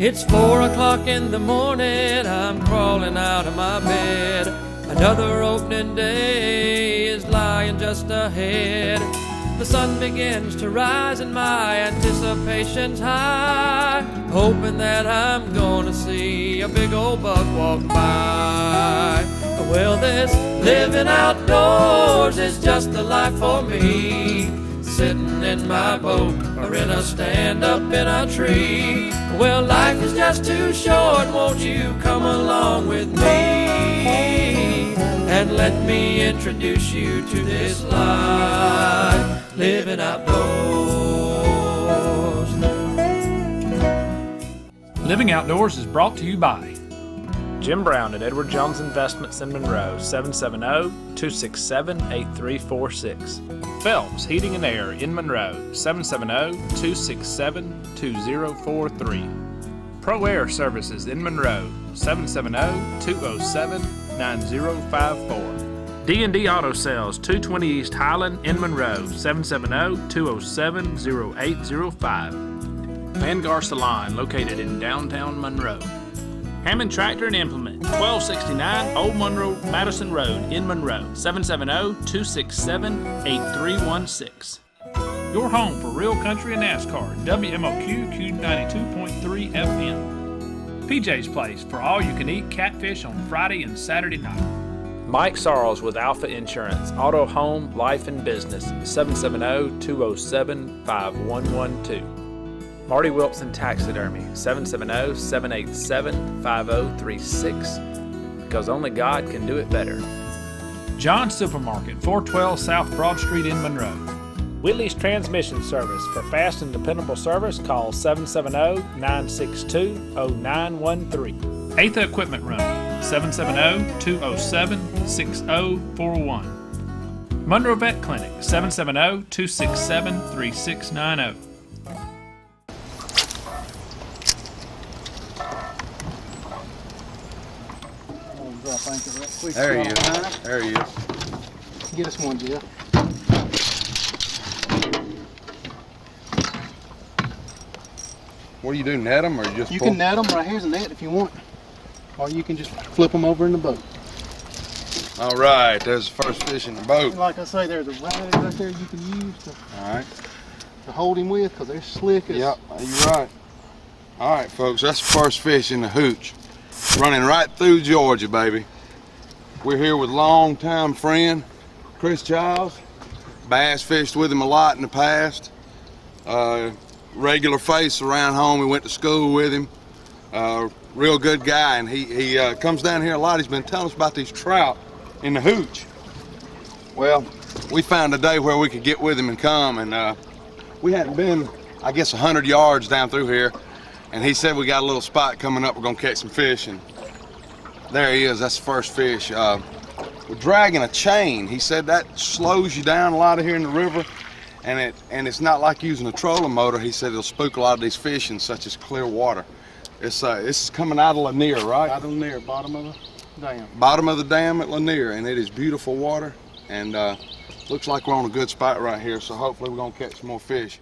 It's 4 o'clock in the morning, I'm crawling out of my bed. Another opening day is lying just ahead. The sun begins to rise and my anticipation's high, hoping that I'm gonna see a big old buck walk by. Well, this living outdoors is just the life for me, sitting in my boat or in a stand up in a tree. Well, life is just too short, won't you come along with me and let me introduce you to this life, living outdoors. Living Outdoors is brought to you by Jim Brown at Edward Jones Investments in Monroe, 770-267-8346. Phelps Heating and Air in Monroe, 770-267-2043. Pro Air Services in Monroe, 770-207-9054. D&D Auto Sales, 220 East Highland in Monroe, 770-207-0805. Vanguard Salon, located in downtown Monroe. Hammond Tractor and Implement, 1269 Old Monroe Madison Road in Monroe, 770-267-8316. your home for real country and NASCAR, WMOQ Q92.3 FM. PJ's Place for all you can eat catfish on Friday and Saturday night. Mike Sarles with Alpha Insurance, Auto, Home, Life, and Business, 770-207-5112. Marty Wilson Taxidermy, 770-787-5036, because only God can do it better. John's Supermarket, 412 South Broad Street in Monroe. Whitley's Transmission Service. For fast and dependable service, call 770-962-0913. Eighth Equipment Room, 770-207-6041. Monroe Vet Clinic, 770-267-3690. There he is. There he is. Get us one, Jeff. What do you do, net them or just You pull? can net them. Right here's a net if you want. Or you can just flip them over in the boat. All right, there's the first fish in the boat. And like I say, there's a rag right there you can use to hold him with, because they're slick as... Yep, you're right. All right, folks, that's the first fish in the hooch. Running right through Georgia, baby. We're here with longtime friend, Chris Childs. Bass fished with him a lot in the past. Regular face around home. We went to school with him. Real good guy, and he comes down here a lot. He's been telling us about these trout in the hooch. Well, we found a day where we could get with him and come, and we hadn't been, I guess, 100 yards down through here, and he said we got a little spot coming up. We're gonna catch some fish, and there he is. That's the first fish. We're dragging a chain. He said that slows you down a lot here in the river, and it's not like using a trolling motor. He said it'll spook a lot of these fish in such as clear water. This is coming out of Lanier, right? Out of Lanier, bottom of the dam. Bottom of the dam at Lanier, and it is beautiful water, and looks like we're on a good spot right here, so hopefully we're gonna catch some more fish.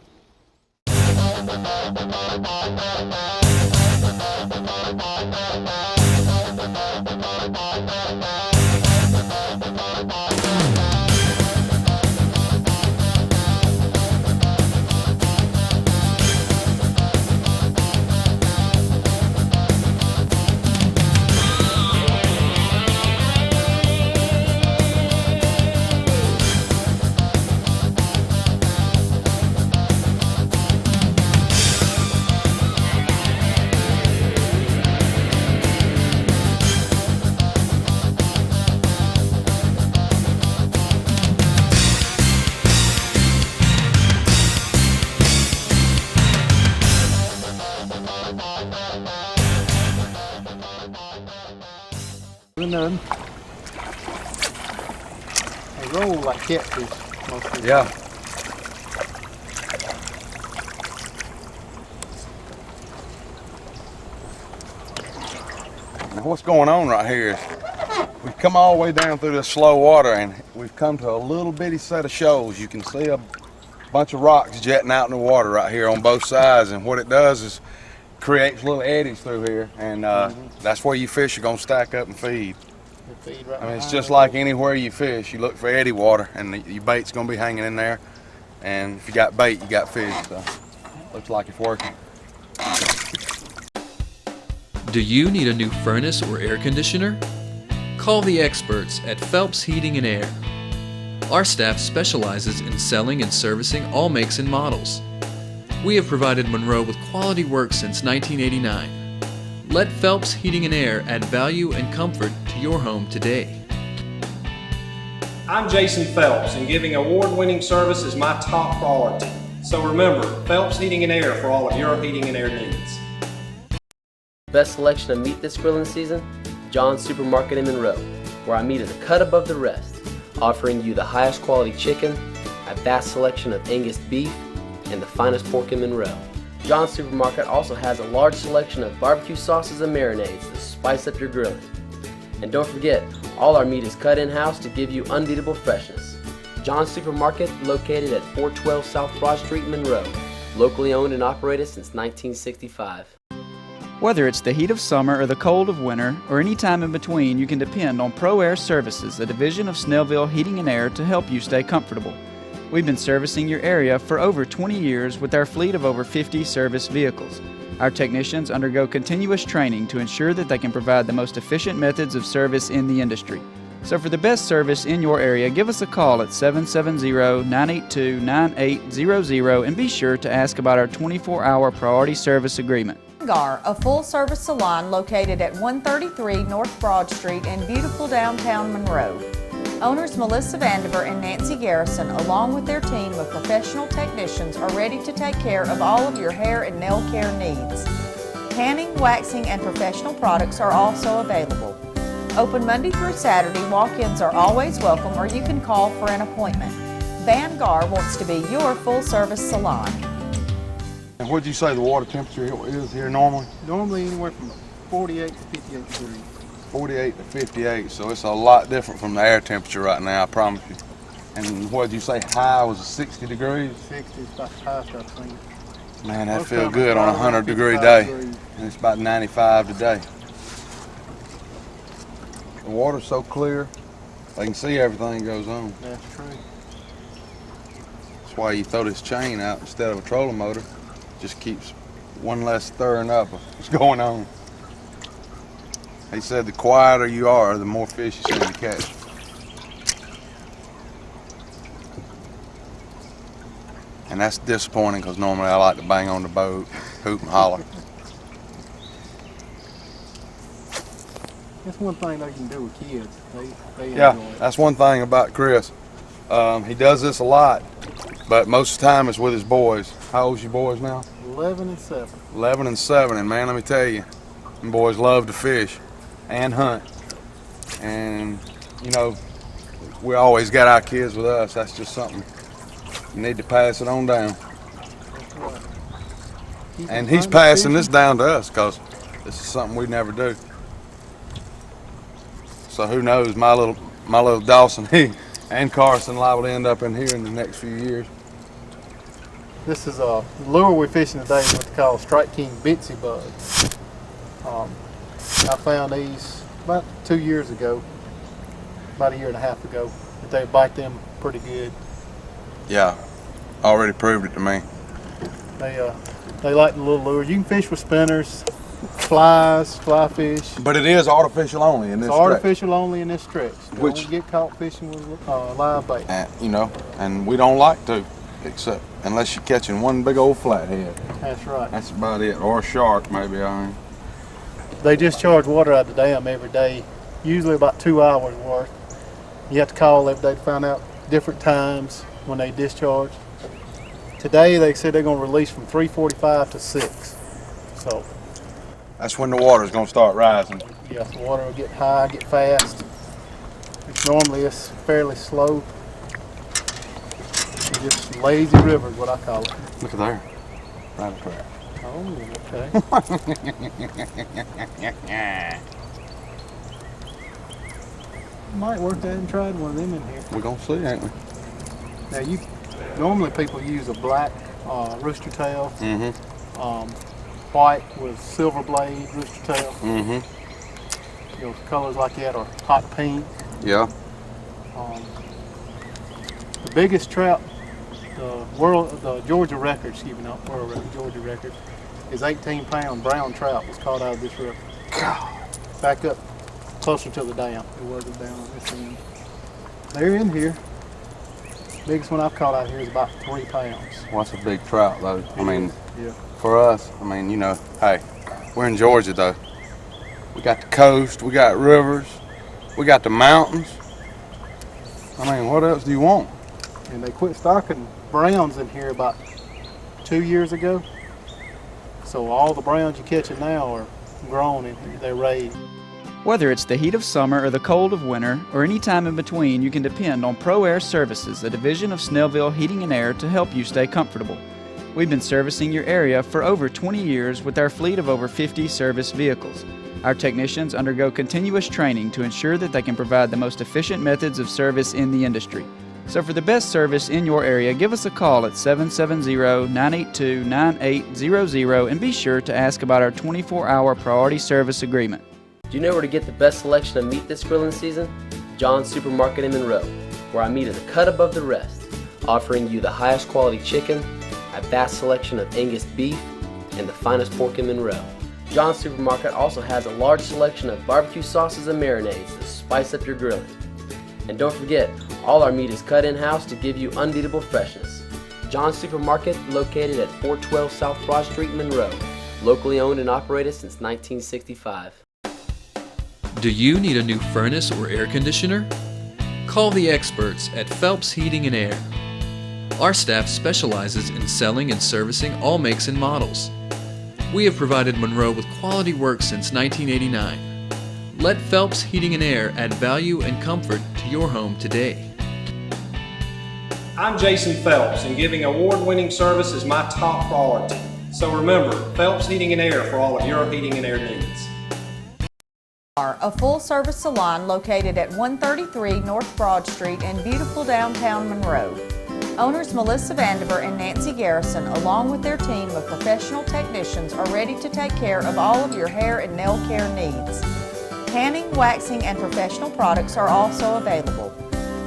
None. They roll like catfish most of the time. Yeah. Now what's going on right here is we've come all the way down through this slow water, and we've come to a little bitty set of shoals. You can see a bunch of rocks jetting out in the water right here on both sides, and what it does is creates little eddies through here, and that's where you fish are gonna stack up and feed. They feed right I mean, it's behind just it. like anywhere you fish. You look for eddy water, and your bait's gonna be hanging in there. And if you got bait, you got fish. So looks like it's working. Do you need a new furnace or air conditioner? Call the experts at Phelps Heating and Air. Our staff specializes in selling and servicing all makes and models. We have provided Monroe with quality work since 1989. Let Phelps Heating and Air add value and comfort to your home today. I'm Jason Phelps, and giving award-winning service is my top priority. So remember, Phelps Heating and Air for all of your heating and air needs. Best selection of meat this grilling season? John's Supermarket in Monroe, where our meat is a cut above the rest, offering you the highest quality chicken, a vast selection of Angus beef, and the finest pork in Monroe. John's Supermarket also has a large selection of barbecue sauces and marinades to spice up your grilling. And don't forget, all our meat is cut in-house to give you unbeatable freshness. John's Supermarket, located at 412 South Broad Street in Monroe, locally owned and operated since 1965. Whether it's the heat of summer or the cold of winter, or any time in between, you can depend on Pro Air Services, a division of Snellville Heating and Air, to help you stay comfortable. We've been servicing your area for over 20 years with our fleet of over 50 service vehicles. Our technicians undergo continuous training to ensure that they can provide the most efficient methods of service in the industry. So for the best service in your area, give us a call at 770-982-9800 and be sure to ask about our 24-hour priority service agreement. Gar, a full-service salon located at 133 North Broad Street in beautiful downtown Monroe. Owners Melissa Vandiver and Nancy Garrison, along with their team of professional technicians, are ready to take care of all of your hair and nail care needs. Tanning, waxing, and professional products are also available. Open Monday through Saturday, walk-ins are always welcome, or you can call for an appointment. Van Gar wants to be your full-service salon. And what'd you say the water temperature is here normally? Normally anywhere from 48 to 58 degrees. 48 to 58, so it's a lot different from the air temperature right now, I promise you. And what did you say, high was 60 degrees? 60 is about the highest I've seen. Man, that Most feels times good it's on a around 100-degree 55 day. degrees. And it's about 95 today. The water's so clear, they can see everything goes on. That's true. That's why you throw this chain out instead of a trolling motor. Just keeps one less stirring up of what's going on. He said the quieter you are, the more fish you seem to catch. And that's disappointing because normally I like to bang on the boat, hoop and holler. That's one thing they can do with kids. They Yeah, enjoy it. that's one thing about Chris. He does this a lot, but most of the time it's with his boys. How old's your boys now? 11 and 7. 11 and 7, and man, let me tell you, them boys love to fish and hunt. And, you know, we always got our kids with us. That's just something you need to pass it on down. That's right. Keep And them he's hunting, passing this fishing. down to us because this is something we never do. So who knows, my little Dawson, he and Carson liable to end up in here in the next few years. This is a lure we're fishing today is what they call Strike King Bitsy bugs. I found these about 2 years ago, about a year and a half ago, that they bite them pretty good. Yeah, already proved it to me. They like the little lures. You can fish with spinners, flies, fly fish. But it is artificial only in this It's stretch. artificial only in this stretch. You Which- don't get caught fishing with live bait. And, you know, and we don't like to, except unless you're catching one big old flathead. That's right. That's about it, or a shark maybe. I mean, They discharge water out of the dam every day, usually about 2 hours worth. You have to call every day to find out different times when they discharge. Today they said they're going to release from 3:45 to 6. So that's when the water's gonna start rising. yeah, the water will get high, get fast. Normally it's fairly slow. It's just lazy river is what I call it. Look at there, right trap. Oh, okay. Might work that and tried one of them in here. We're gonna see, ain't we? Now normally people use a black rooster tail. Mm-hmm. white with silver blade, rooster tail. Mm-hmm. You know, colors like that, or hot pink. Yeah. The biggest trout, the Georgia record, world record, Georgia record, is 18-pound brown trout was caught out of this river. God. Back up closer to the dam. It wasn't down on this end. They're in here. Biggest one I've caught out here is about 3 pounds. Well, that's a big trout, though. I mean, yeah. For us, I mean, you know, hey, we're in Georgia, though. We got the coast, we got rivers, we got the mountains. I mean, what else do you want? And they quit stocking browns in here about 2 years ago. So all the browns you're catching now are grown in here. They're raised. Whether it's the heat of summer or the cold of winter, or any time in between, you can depend on Pro Air Services, a division of Snellville Heating and Air, to help you stay comfortable. We've been servicing your area for over 20 years with our fleet of over 50 service vehicles. Our technicians undergo continuous training to ensure that they can provide the most efficient methods of service in the industry. So for the best service in your area, give us a call at 770-982-9800 and be sure to ask about our 24-hour priority service agreement. Do you know where to get the best selection of meat this grilling season? John's Supermarket in Monroe, where our meat is a cut above the rest, offering you the highest quality chicken, a vast selection of Angus beef, and the finest pork in Monroe. John's Supermarket also has a large selection of barbecue sauces and marinades to spice up your grilling. And don't forget, all our meat is cut in-house to give you unbeatable freshness. John's Supermarket, located at 412 South Broad Street, Monroe, locally owned and operated since 1965. Do you need a new furnace or air conditioner? Call the experts at Phelps Heating and Air. Our staff specializes in selling and servicing all makes and models. We have provided Monroe with quality work since 1989. Let Phelps Heating and Air add value and comfort to your home today. I'm Jason Phelps, and giving award-winning service is my top priority. So remember, Phelps Heating and Air for all of your heating and air needs. A full-service salon located at 133 North Broad Street in beautiful downtown Monroe. Owners Melissa Vandiver and Nancy Garrison, along with their team of professional technicians, are ready to take care of all of your hair and nail care needs. Tanning, waxing, and professional products are also available.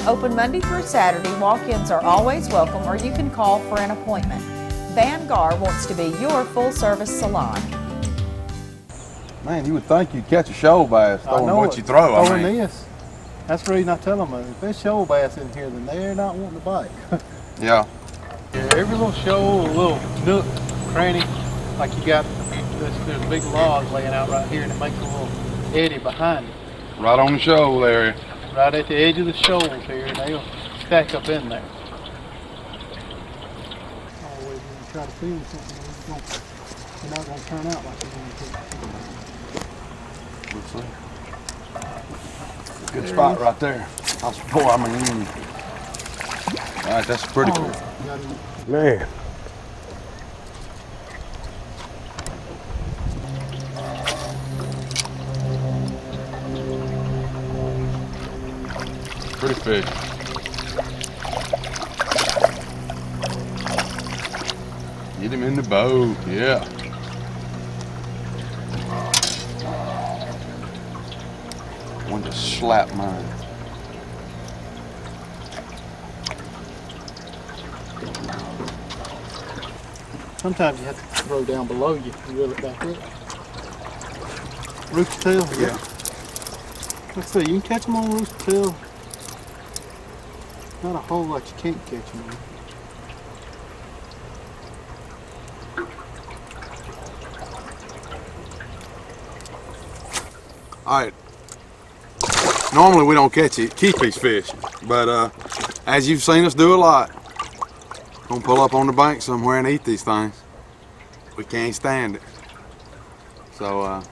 Open Monday through Saturday, walk-ins are always welcome, or you can call for an appointment. Van Gar wants to be your full-service salon. Man, you would think you'd catch a shoal bass throwing what you throw. Throwing this. That's the reason I tell them, if there's shoal bass in here, then they're not wanting to bite. Yeah. Every little shoal, a little nook, cranny, like you got, there's a big log laying out right here, and it makes a little eddy behind it. Right on the shoal area. Right at the edge of the shoals here, and they'll stack up in there. Always when you try to film something, you're not going to turn out like you want to. Let's see. Good spot right there. That's before I'm in. All right, that's pretty cool. Man. Pretty fish. Get him in the boat, yeah. One just slapped mine. Sometimes you have to throw down below you and reel it back up. Rooster tail? Yeah. Let's see, you can catch them on rooster tail. Not a whole lot you can't catch them on. All right. Normally we don't catch it, keep these fish, but as you've seen us do a lot, gonna pull up on the bank somewhere and eat these things. We can't stand it. So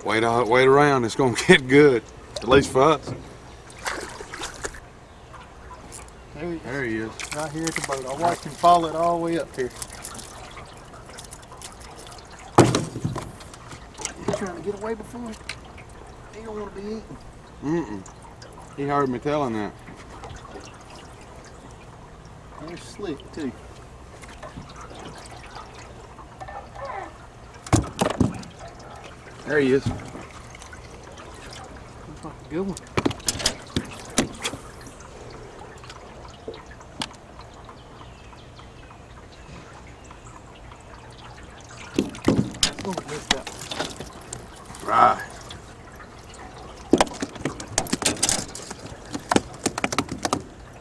wait around, it's gonna get good, at least for us. There he is. Right here at the boat. I watched him follow it all the way up here. He's trying to get away before he don't want to be eaten. He heard me telling that. They're slick too. There he is. Looks like a good one. Oh, missed that. Right.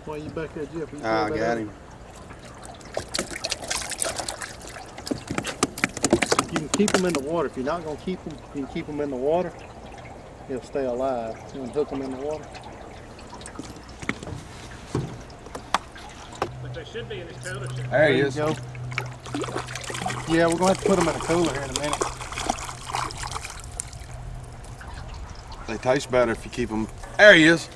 Why you back there, Jeff? You I throw that got out? him. You can keep them in the water. If you're not going to keep them, you can keep them in the water. He'll stay alive. You can hook them in the water. But they should be in this cooler. There he you is. go. Yeah, we're going to have to put them in a cooler here in a minute. They taste better if you keep them. There he is.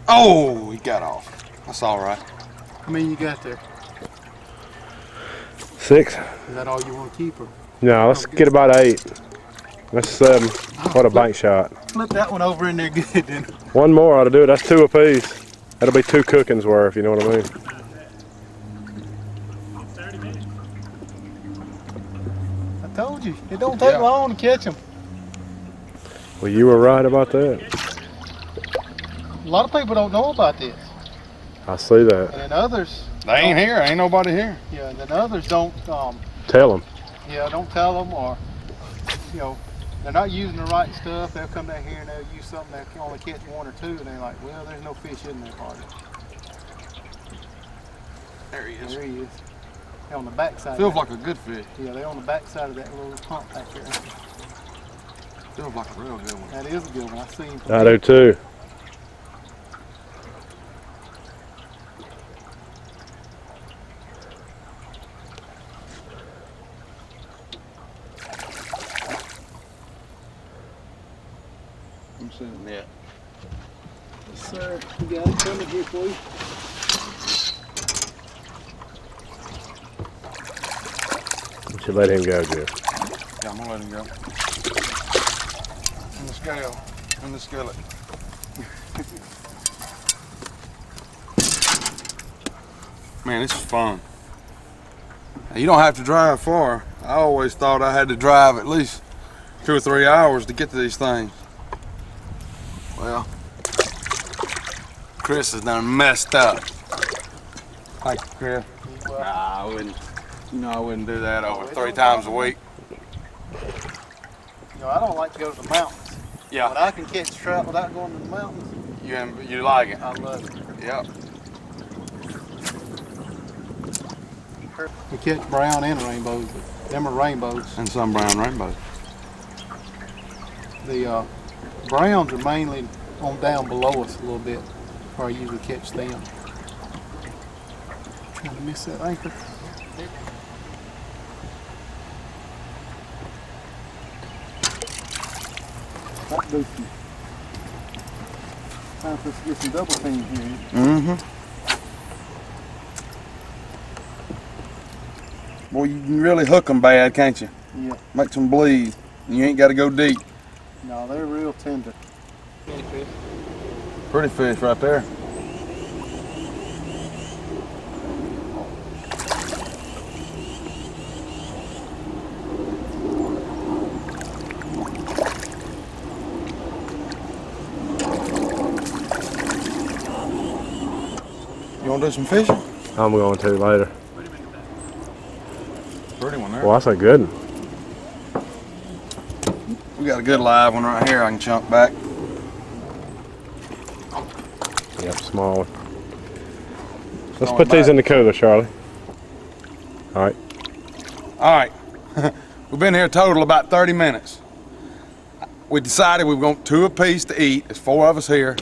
Oh, he got off. That's all right. How many you got there? 6. Is that all you want to keep? Or No, let's get about 8. That's 7. What a bank shot. flip that one over in there good then. One more ought to do it. That's 2 apiece. That'll be 2 cookings worth, you know what I mean? I told you, it don't take long to catch them. Well, you were right about that. A lot of people don't know about this. I see that. And then others, They ain't here. Ain't nobody here. yeah, and then others don't, Tell them. yeah, don't tell them, or, you know, they're not using the right stuff. They'll come down here and they'll use something that can only catch 1 or 2, and they're like, well, there's no fish in there, hardly. There he is. There he is. They're on the backside. Feels like a good fish. Yeah, they're on the backside of that little pump back there. Feels like a real good one. That is a good one. I see him. I do too. I'm seeing the net. Yes, sir. You got it coming here for you. You should let him go, Jeff. Yeah, I'm gonna let him go. In the scale. In the skillet. Man, this is fun. Now, you don't have to drive far. I always thought I had to drive at least 2 or 3 hours to get to these things. Well, Chris has done messed up. Thank you, Chris. Nah, I wouldn't. You know, I wouldn't do that over 3 times a week. You know, I don't like to go to the mountains. Yeah. But I can catch trout without going to the mountains. You like it? I love it. Yep. We catch brown and rainbows. Them are rainbows. And some brown rainbows. The browns are mainly on down below us a little bit, where I usually catch them. Trying to miss that anchor. That booty. Time for us to get some double team here. Mm-hmm. Boy, you can really hook them bad, can't you? Yeah. Make them bleed. You ain't got to go deep. No, they're real tender. Pretty fish right there. You want to do some fishing? I'm going to later. Pretty one there. Well, that's a good one. We got a good live one right here I can chunk back. Yep, small one. Let's Going put these back. in the cooler, Charlie. All right. All right. We've been here total about 30 minutes. We decided we want 2 apiece to eat. There's 4 of us here.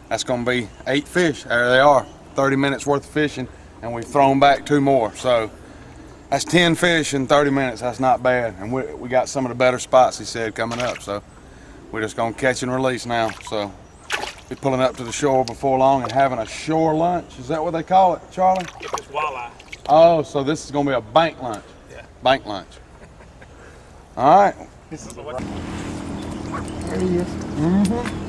That's going to be 8 fish. There they are. 30 minutes worth of fishing, and we've thrown back 2 more. So that's 10 fish in 30 minutes. That's not bad. And we got some of the better spots, he said, coming up. So we're just going to catch and release now. So be pulling up to the shore before long and having a shore lunch. Is that what they call it, Charlie? It's walleye. Oh, so this is going to be a bank lunch. Yeah. Bank lunch. All right. There he is. Mm-hmm.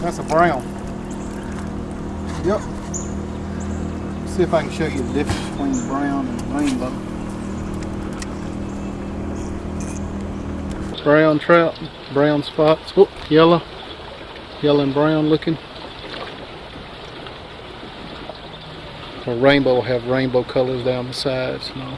That's a brown. Yep. See if I can show you the difference between the brown and the rainbow. Brown trout, brown spots, oh, yellow and brown looking. A rainbow will have rainbow colors down the sides and all.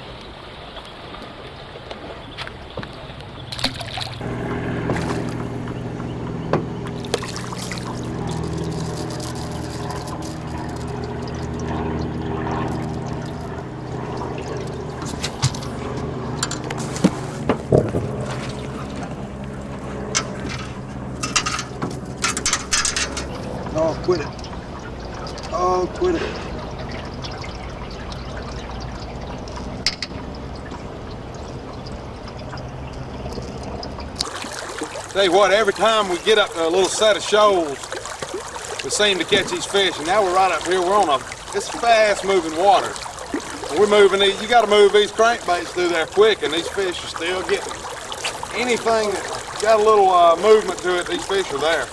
Oh, quit it. Oh, quit it. Tell you what, every time we get up to a little set of shoals, we seem to catch these fish. And now we're right up here. We're on it's fast-moving water. We're moving these. You got to move these crankbaits through there quick, and these fish are still getting anything that got a little movement to it. These fish are there.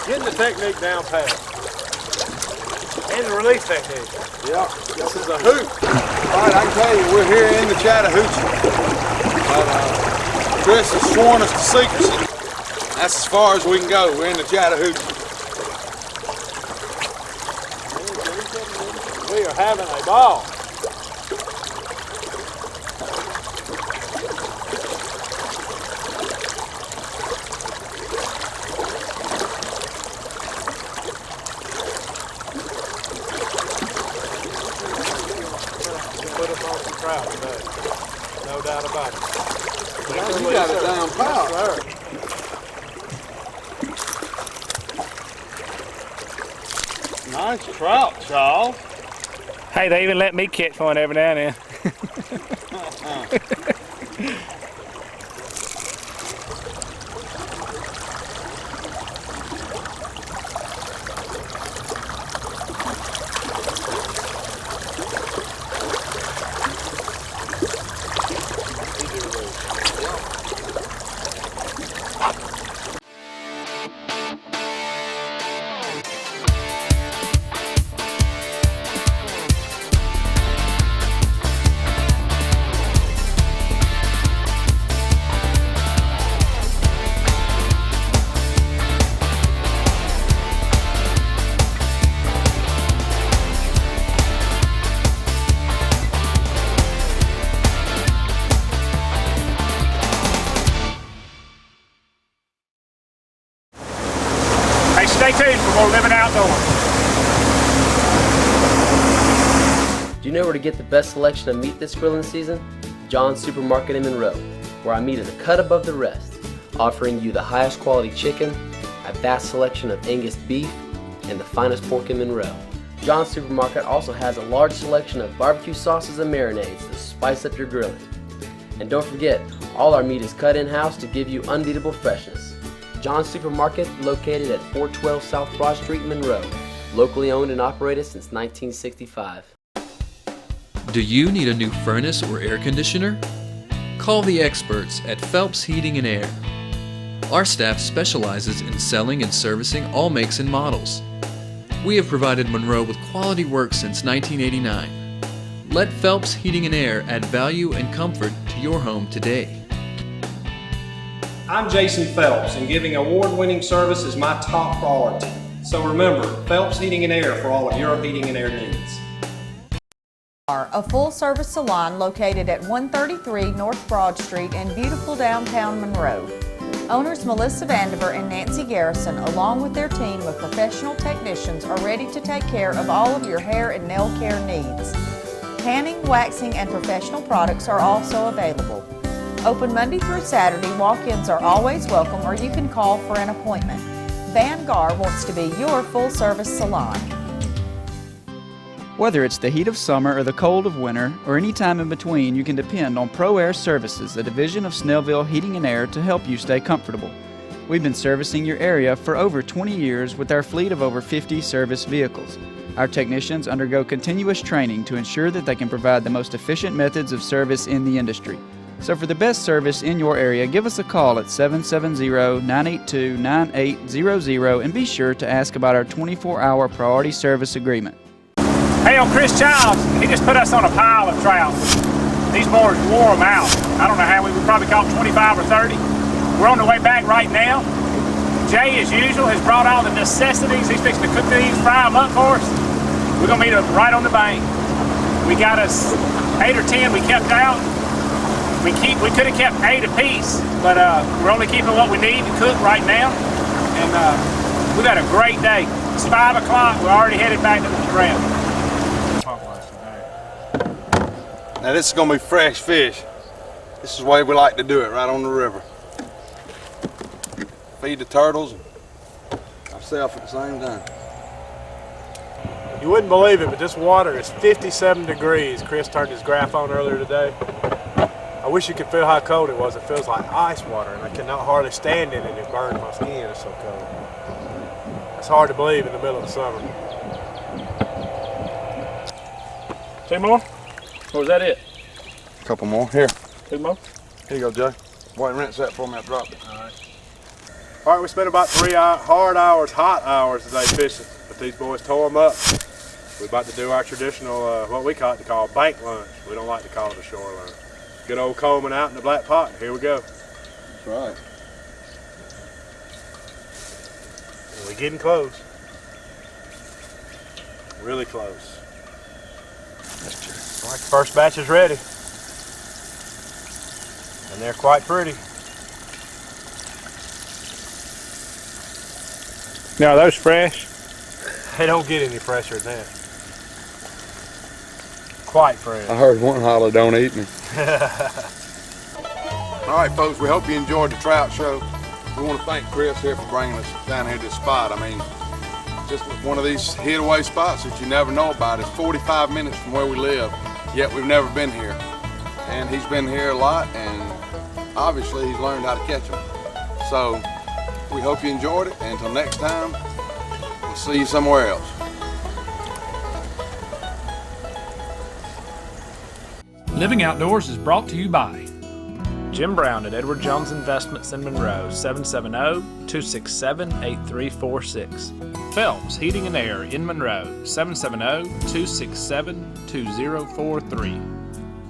Getting the technique down pat. And the release technique. Yeah, this is a hoot. All right, I can tell you, we're here in the Chattahoochee. Chris has sworn us to secrecy. That's as far as we can go. We're in the Chattahoochee. We are having a ball. Trout today. No doubt about it. You got it down pat. Nice trout, Charles. Hey, they even let me catch one every now and then. Stay tuned for more Living Outdoors. Do you know where to get the best selection of meat this grilling season? John's Supermarket in Monroe, where our meat is a cut above the rest, offering you the highest quality chicken, a vast selection of Angus beef, and the finest pork in Monroe. John's Supermarket also has a large selection of barbecue sauces and marinades to spice up your grilling. And don't forget, all our meat is cut in-house to give you unbeatable freshness. John's Supermarket, located at 412 South Broad Street, Monroe. Locally owned and operated since 1965. Do you need a new furnace or air conditioner? Call the experts at Phelps Heating and Air. Our staff specializes in selling and servicing all makes and models. We have provided Monroe with quality work since 1989. Let Phelps Heating and Air add value and comfort to your home today. I'm Jason Phelps, and giving award-winning service is my top priority. So remember, Phelps Heating and Air for all of your heating and air needs. A full-service salon located at 133 North Broad Street in beautiful downtown Monroe. Owners Melissa Vandiver and Nancy Garrison, along with their team of professional technicians, are ready to take care of all of your hair and nail care needs. Tanning, waxing, and professional products are also available. Open Monday through Saturday, walk-ins are always welcome, or you can call for an appointment. Van Gar wants to be your full-service salon. Whether it's the heat of summer or the cold of winter, or any time in between, you can depend on Pro Air Services, a division of Snellville Heating and Air, to help you stay comfortable. We've been servicing your area for over 20 years with our fleet of over 50 service vehicles. Our technicians undergo continuous training to ensure that they can provide the most efficient methods of service in the industry. So for the best service in your area, give us a call at 770-982-9800 and be sure to ask about our 24-hour priority service agreement. Hey, on Chris Childs, he just put us on a pile of trout. These boys wore them out. I don't know how we probably caught 25 or 30. We're on the way back right now. Jay, as usual, has brought all the necessities. He's fixing to cook these, fry them up for us. We're gonna meet up right on the bank. We got us 8 or 10 we kept out. We could have kept 8 apiece, but we're only keeping what we need to cook right now. And we've had a great day. It's 5 o'clock, we're already headed back to the ramp. Now this is gonna be fresh fish. This is the way we like to do it, right on the river. Feed the turtles and ourselves at the same time. You wouldn't believe it, but this water is 57 degrees. Chris turned his graph on earlier today. I wish you could feel how cold it was. It feels like ice water, and I cannot hardly stand in it. It burns my skin, it's so cold. It's hard to believe in the middle of the summer. 2 more? Or was that it? A couple more, here. 2 more? Here you go, Jay. Boy, rinse that for me, I'll drop it. All right, we spent about 3 hard hours, hot hours today fishing, but these boys tore them up. We're about to do our traditional, what we call bank lunch. We don't like to call it a shore lunch. Good old combing out in the black pot, and here we go. That's right. And we're getting close. Really close. All right, the first batch is ready. And they're quite pretty. Now, are those fresh? They don't get any fresher than that. Quite fresh. I heard one holler, "Don't eat me." All right, folks, we hope you enjoyed the trout show. We want to thank Chris here for bringing us down here to this spot. I mean, just one of these hid-away spots that you never know about. It's 45 minutes from where we live, yet we've never been here. And he's been here a lot, and obviously he's learned how to catch them. So we hope you enjoyed it. And until next time, we'll see you somewhere else. Living Outdoors is brought to you by Jim Brown at Edward Jones Investments in Monroe, 770-267-8346. Phelps Heating and Air in Monroe, 770-267-2043.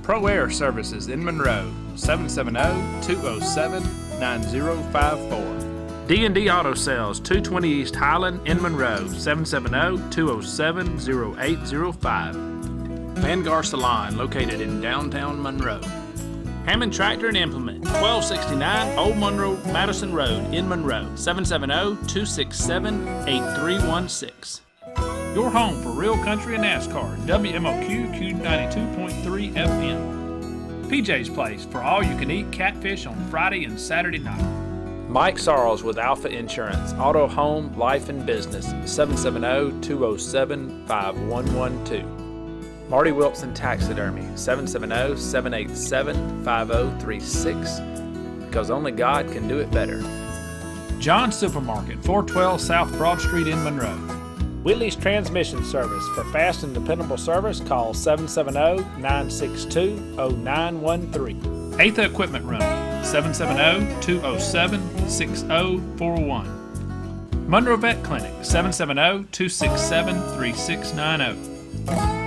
Pro Air Services in Monroe, 770-207-9054. D&D Auto Sales, 220 East Highland in Monroe, 770-207-0805. Vanguard Salon, located in downtown Monroe. Hammond Tractor and Implement, 1269 Old Monroe Madison Road in Monroe, 770-267-8316. your home for real country and NASCAR, WMOQ Q92.3 FM. PJ's Place for all you can eat catfish on Friday and Saturday night. Mike Sarles with Alpha Insurance, Auto, Home, Life, and Business, 770-207-5112. Marty Wilson Taxidermy, 770-787-5036, because only God can do it better. John's Supermarket, 412 South Broad Street in Monroe. Whitley's Transmission Service. For fast and dependable service, call 770-962-0913. 8th Equipment Room, 770-207-6041. Monroe Vet Clinic, 770-267-3690.